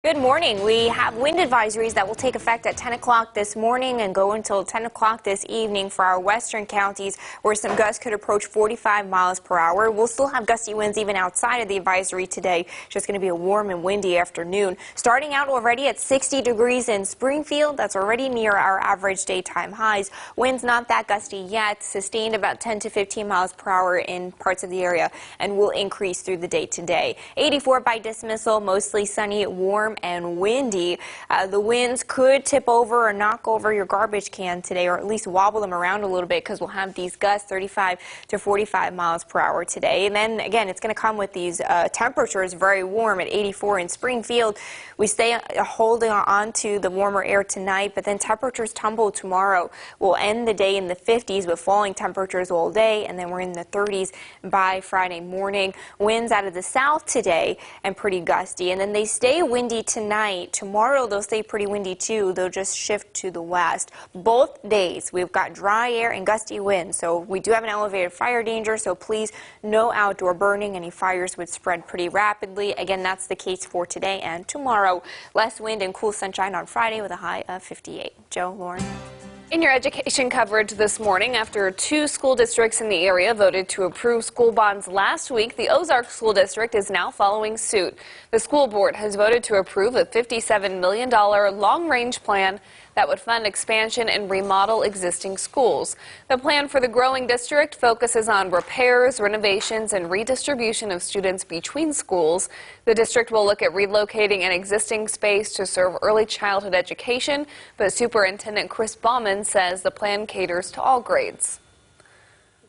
Good morning. We have wind advisories that will take effect at 10 o'clock this morning and go until 10 o'clock this evening for our western counties, where some gusts could approach 45 miles per hour. We'll still have gusty winds even outside of the advisory today. It's just going to be a warm and windy afternoon. Starting out already at 60 degrees in Springfield. That's already near our average daytime highs. Winds not that gusty yet, sustained about 10 to 15 miles per hour in parts of the area, and will increase through the day today. 84 by dismissal, mostly sunny, warm and windy. The winds could tip over or knock over your garbage can today, or at least wobble them around a little bit, because we'll have these gusts 35 to 45 miles per hour today. And then again, it's going to come with these temperatures very warm at 84 in Springfield. We stay holding on to the warmer air tonight, but then temperatures tumble tomorrow. We'll end the day in the 50s with falling temperatures all day, and then we're in the 30s by Friday morning. Winds out of the south today and pretty gusty, and then they stay windy tonight. Tomorrow they'll stay pretty windy too. They'll just shift to the west. Both days we've got dry air and gusty winds, so we do have an elevated fire danger, so please no outdoor burning. Any fires would spread pretty rapidly. Again, that's the case for today and tomorrow. Less wind and cool sunshine on Friday with a high of 58. Joe, Lauren. In your education coverage this morning, after 2 school districts in the area voted to approve school bonds last week, the Ozark School District is now following suit. The school board has voted to approve a $57 million long-range plan that would fund expansion and remodel existing schools. The plan for the growing district focuses on repairs, renovations, and redistribution of students between schools. The district will look at relocating an existing space to serve early childhood education, but Superintendent Chris Baumann says the plan caters to all grades.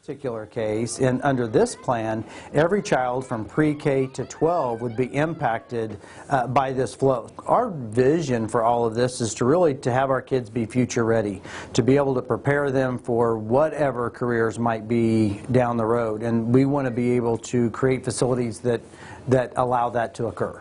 Particular case, and under this plan, every child from pre-K to 12 would be impacted by this flow. Our vision for all of this is to have our kids be future ready, to be able to prepare them for whatever careers might be down the road, and we want to be able to create facilities that allow that to occur.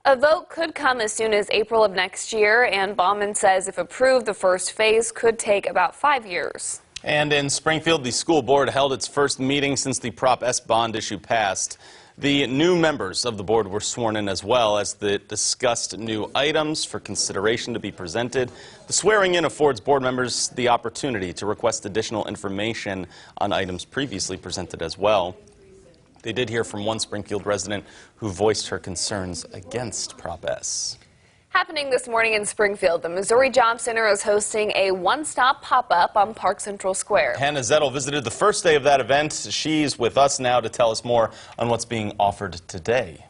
A vote could come as soon as April of next year, and Baumann says if approved, the first phase could take about 5 years. And in Springfield, the school board held its first meeting since the Prop S bond issue passed. The new members of the board were sworn in as well as they discussed new items for consideration to be presented. The swearing in affords board members the opportunity to request additional information on items previously presented as well. They did hear from one Springfield resident who voiced her concerns against Prop S. Happening this morning in Springfield, the Missouri Job Center is hosting a one-stop pop-up on Park Central Square. Hannah Zettel visited the first day of that event. She's with us now to tell us more on what's being offered today.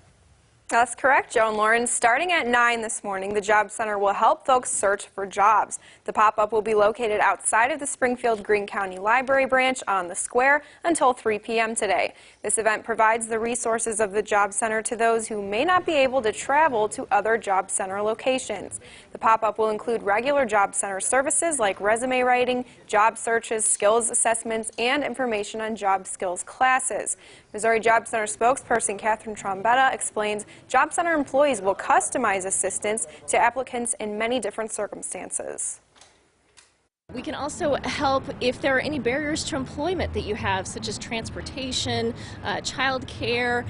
That's correct, Joe and Lauren. Starting at 9 this morning, the Job Center will help folks search for jobs. The pop-up will be located outside of the Springfield Greene County Library branch on the square until 3 p.m. today. This event provides the resources of the Job Center to those who may not be able to travel to other Job Center locations. The pop-up will include regular Job Center services like resume writing, job searches, skills assessments, and information on job skills classes. Missouri Job Center spokesperson Catherine Trombetta explains Job Center employees will customize assistance to applicants in many different circumstances. We can also help if there are any barriers to employment that you have, such as transportation, child care.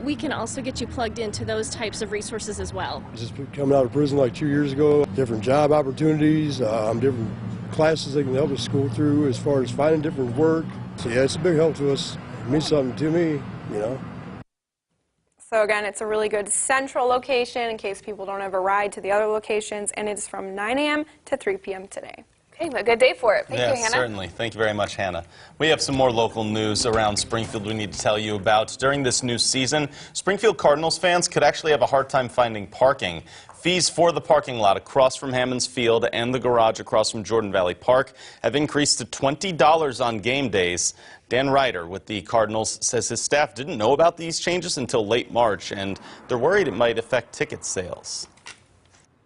We can also get you plugged into those types of resources as well. Just coming out of prison like 2 years ago, different job opportunities, different classes they can help us school through as far as finding different work. So yeah, it's a big help to us. It means something to me, you know. So again, it's a really good central location in case people don't have a ride to the other locations, and it's from 9 a.m. to 3 p.m. today. Okay, a good day for it. Thank you, Hannah. Certainly. Thank you very much, Hannah. We have some more local news around Springfield we need to tell you about. During this new season, Springfield Cardinals fans could actually have a hard time finding parking. Fees for the parking lot across from Hammons Field and the garage across from Jordan Valley Park have increased to $20 on game days. Dan Ryder with the Cardinals says his staff didn't know about these changes until late March, and they're worried it might affect ticket sales.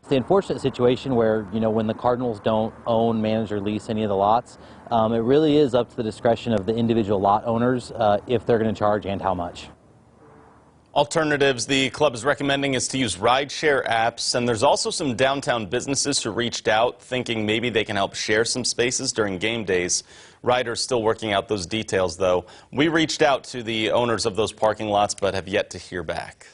It's the unfortunate situation where, when the Cardinals don't own, manage, or lease any of the lots, it really is up to the discretion of the individual lot owners if they're going to charge and how much. Alternatives the club is recommending is to use rideshare apps, and there's also some downtown businesses who reached out thinking maybe they can help share some spaces during game days. Ryder's still working out those details, though. We reached out to the owners of those parking lots but have yet to hear back.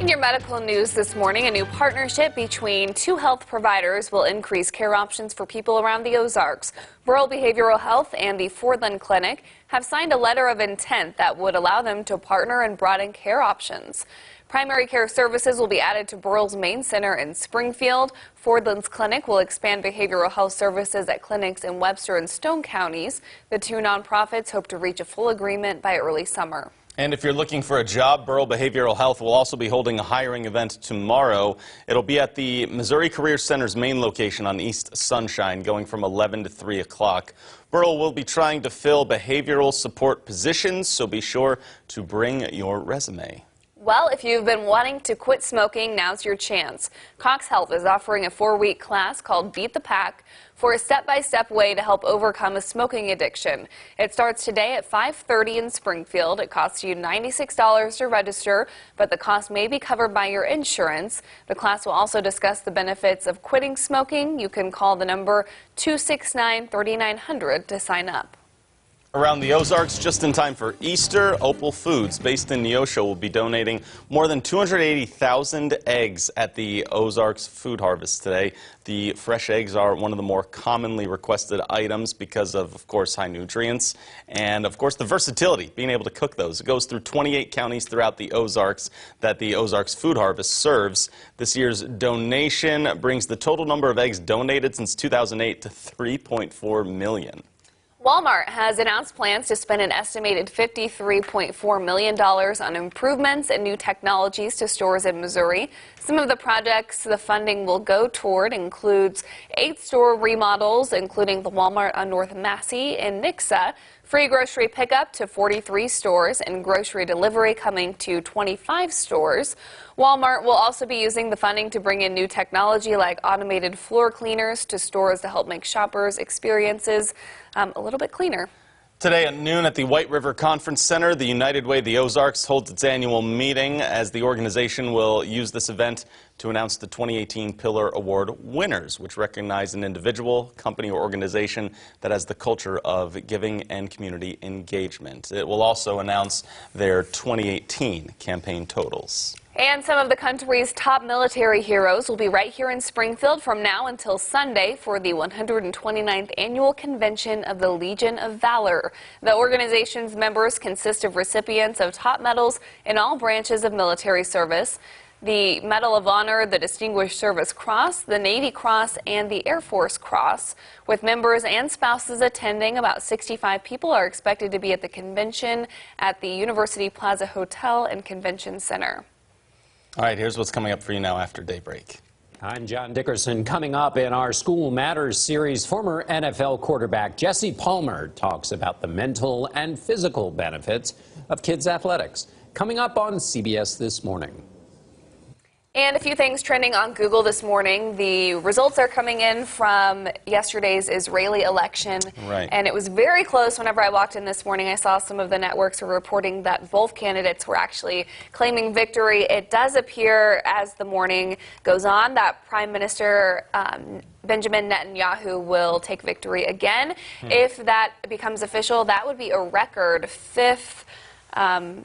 In your medical news this morning, a new partnership between two health providers will increase care options for people around the Ozarks. Rural Behavioral Health and the Fordland Clinic have signed a letter of intent that would allow them to partner and broaden care options. Primary care services will be added to Burrell's main center in Springfield. Fordland's clinic will expand behavioral health services at clinics in Webster and Stone counties. The two nonprofits hope to reach a full agreement by early summer. And if you're looking for a job, Burrell Behavioral Health will also be holding a hiring event tomorrow. It'll be at the Missouri Career Center's main location on East Sunshine, going from 11 to 3 o'clock. Burrell will be trying to fill behavioral support positions, so be sure to bring your resume. Well, if you've been wanting to quit smoking, now's your chance. Cox Health is offering a 4-week class called Beat the Pack for a step-by-step way to help overcome a smoking addiction. It starts today at 5:30 in Springfield. It costs you $96 to register, but the cost may be covered by your insurance. The class will also discuss the benefits of quitting smoking. You can call the number 269-3900 to sign up. Around the Ozarks, just in time for Easter, Opal Foods, based in Neosho, will be donating more than 280,000 eggs at the Ozarks Food Harvest today. The fresh eggs are one of the more commonly requested items because of course, high nutrients and, of course, the versatility, being able to cook those. It goes through 28 counties throughout the Ozarks that the Ozarks Food Harvest serves. This year's donation brings the total number of eggs donated since 2008 to 3.4 million. Walmart has announced plans to spend an estimated $53.4 million on improvements and new technologies to stores in Missouri. Some of the projects the funding will go toward includes 8 store remodels, including the Walmart on North Massey in Nixa, free grocery pickup to 43 stores, and grocery delivery coming to 25 stores. Walmart will also be using the funding to bring in new technology like automated floor cleaners to stores to help make shoppers' experiences a little bit cleaner. Today at noon at the White River Conference Center, the United Way the Ozarks holds its annual meeting as the organization will use this event to announce the 2018 Pillar Award winners, which recognize an individual, company, or organization that has the culture of giving and community engagement. It will also announce their 2018 campaign totals. And some of the country's top military heroes will be right here in Springfield from now until Sunday for the 129th Annual Convention of the Legion of Valor. The organization's members consist of recipients of top medals in all branches of military service. The Medal of Honor, the Distinguished Service Cross, the Navy Cross, and the Air Force Cross. With members and spouses attending, about 65 people are expected to be at the convention at the University Plaza Hotel and Convention Center. All right, here's what's coming up for you now after Daybreak. I'm John Dickerson. Coming up in our School Matters series, former NFL quarterback Jesse Palmer talks about the mental and physical benefits of kids' athletics. Coming up on CBS This Morning. And a few things trending on Google this morning. The results are coming in from yesterday's Israeli election. Right. And it was very close. Whenever I walked in this morning, I saw some of the networks were reporting that both candidates were actually claiming victory. It does appear as the morning goes on that Prime Minister Benjamin Netanyahu will take victory again. If that becomes official, that would be a record fifth term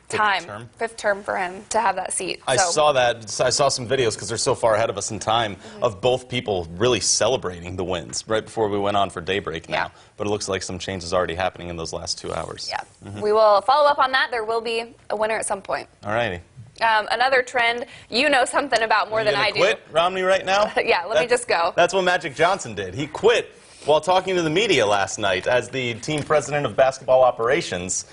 for him to have that seat. I saw that. I saw some videos because they're so far ahead of us in time of both people really celebrating the wins right before we went on for Daybreak now. Yeah. But it looks like some changes already happening in those last 2 hours. Yeah. We will follow up on that. There will be a winner at some point. All righty. Another trend you know something about more than I do. Quit Romney right now? Yeah, let me just go. That's what Magic Johnson did. He quit while talking to the media last night as the team president of basketball operations.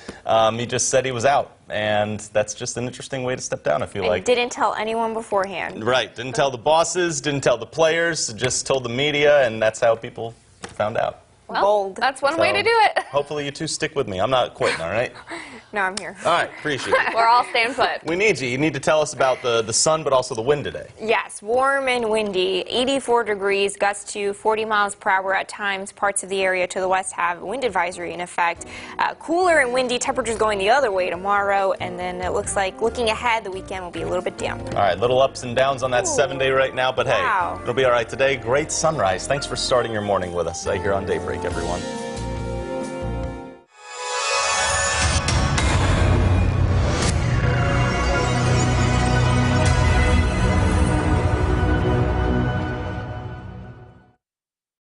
He just said he was out, and that's just an interesting way to step down, I feel like. Didn't tell anyone beforehand. Right, didn't tell the bosses, didn't tell the players, just told the media, and that's how people found out. Well, Bold. that's one way to do it. Hopefully you two stick with me. I'm not quitting, all right? No, I'm here. All right, appreciate it. We're all staying put. We need you. You need to tell us about the sun, but also the wind today. Yes, warm and windy, 84 degrees, gusts to 40 miles per hour at times. Parts of the area to the west have wind advisory in effect. Cooler and windy temperatures going the other way tomorrow, and then it looks like looking ahead, the weekend will be a little bit damp. All right, little ups and downs on that 7-day right now, but hey, Wow. it'll be all right today. Great sunrise. Thanks for starting your morning with us here on Daybreak, everyone.